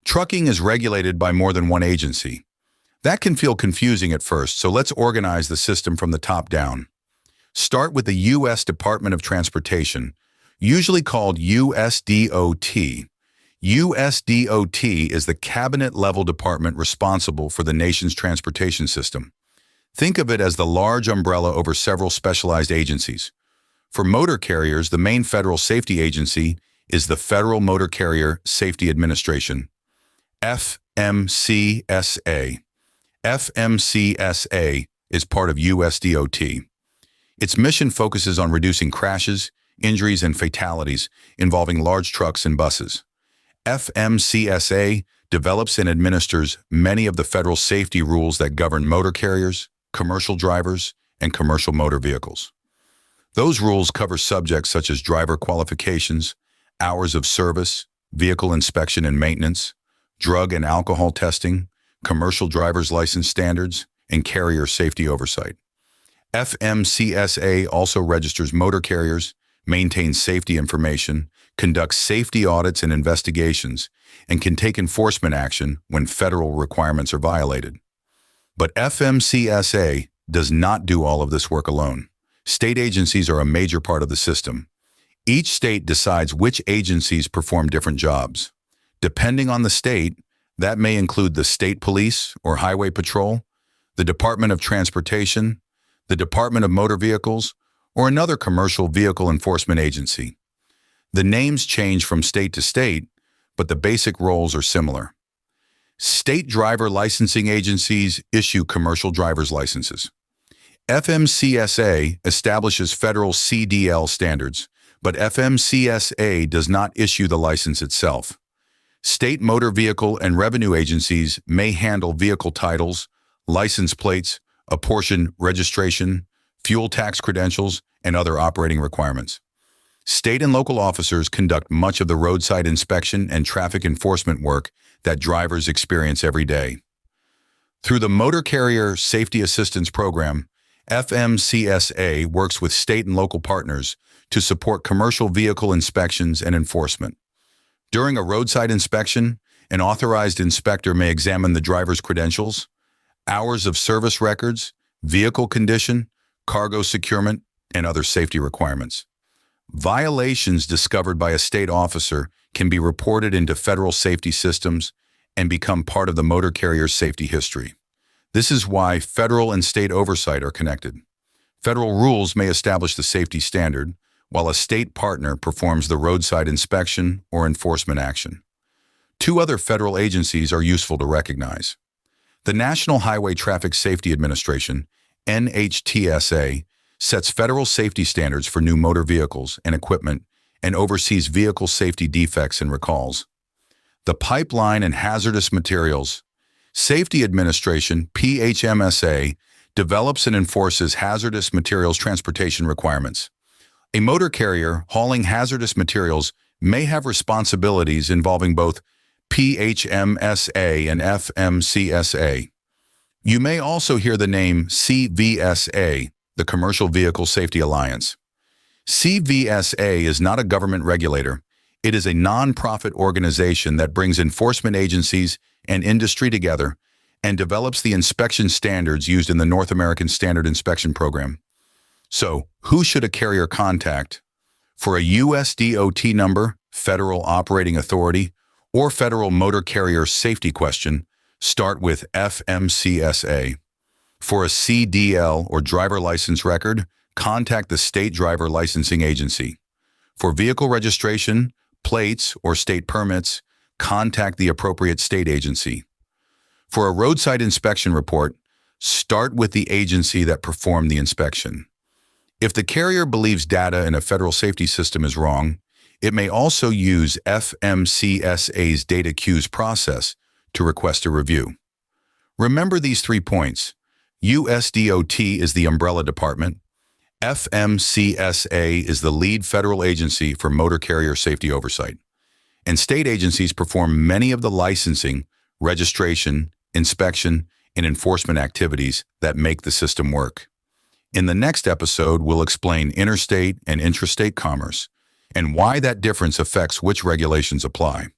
Trucking is regulated by more than one agency. That can feel confusing at first, so let's organize the system from the top down. Start with the U.S. Department of Transportation, usually called USDOT. USDOT is the cabinet-level department responsible for the nation's transportation system. Think of it as the large umbrella over several specialized agencies. For motor carriers, the main federal safety agency is the Federal Motor Carrier Safety Administration, FMCSA. FMCSA is part of USDOT. Its mission focuses on reducing crashes, injuries, and fatalities involving large trucks and buses. FMCSA develops and administers many of the federal safety rules that govern motor carriers, commercial drivers, and commercial motor vehicles. Those rules cover subjects such as driver qualifications, hours of service, vehicle inspection and maintenance, drug and alcohol testing, commercial driver's license standards, and carrier safety oversight. FMCSA also registers motor carriers, maintains safety information, conducts safety audits and investigations, and can take enforcement action when federal requirements are violated. But FMCSA does not do all of this work alone. State agencies are a major part of the system. Each state decides which agencies perform different jobs. Depending on the state, that may include the state police or highway patrol, the Department of Transportation, the Department of Motor Vehicles, or another commercial vehicle enforcement agency. The names change from state to state, but the basic roles are similar. State driver licensing agencies issue commercial driver's licenses. FMCSA establishes federal CDL standards, but FMCSA does not issue the license itself. State motor vehicle and revenue agencies may handle vehicle titles, license plates, apportion registration, fuel tax credentials, and other operating requirements. State and local officers conduct much of the roadside inspection and traffic enforcement work that drivers experience every day. Through the Motor Carrier Safety Assistance Program, FMCSA works with state and local partners to support commercial vehicle inspections and enforcement. During a roadside inspection, an authorized inspector may examine the driver's credentials, hours of service records, vehicle condition, cargo securement, and other safety requirements. Violations discovered by a state officer can be reported into federal safety systems and become part of the motor carrier's safety history. This is why federal and state oversight are connected. Federal rules may establish the safety standard, while a state partner performs the roadside inspection or enforcement action. Two other federal agencies are useful to recognize. The National Highway Traffic Safety Administration, NHTSA, sets federal safety standards for new motor vehicles and equipment and oversees vehicle safety defects and recalls. The Pipeline and Hazardous Materials Safety Administration, PHMSA, develops and enforces hazardous materials transportation requirements. A motor carrier hauling hazardous materials may have responsibilities involving both PHMSA and FMCSA. You may also hear the name CVSA, the Commercial Vehicle Safety Alliance. CVSA is not a government regulator. It is a non-profit organization that brings enforcement agencies and industry together and develops the inspection standards used in the North American Standard Inspection Program. So, who should a carrier contact? For a USDOT number, Federal Operating Authority, or Federal Motor Carrier Safety question, start with FMCSA. For a CDL or driver license record, contact the State Driver Licensing Agency. For vehicle registration, plates, or state permits, contact the appropriate state agency. For a roadside inspection report, start with the agency that performed the inspection. If the carrier believes data in a federal safety system is wrong, it may also use FMCSA's data queues process to request a review. Remember these 3 points. USDOT is the umbrella department. FMCSA is the lead federal agency for motor carrier safety oversight. And state agencies perform many of the licensing, registration, inspection, and enforcement activities that make the system work. In the next episode, we'll explain interstate and intrastate commerce and why that difference affects which regulations apply.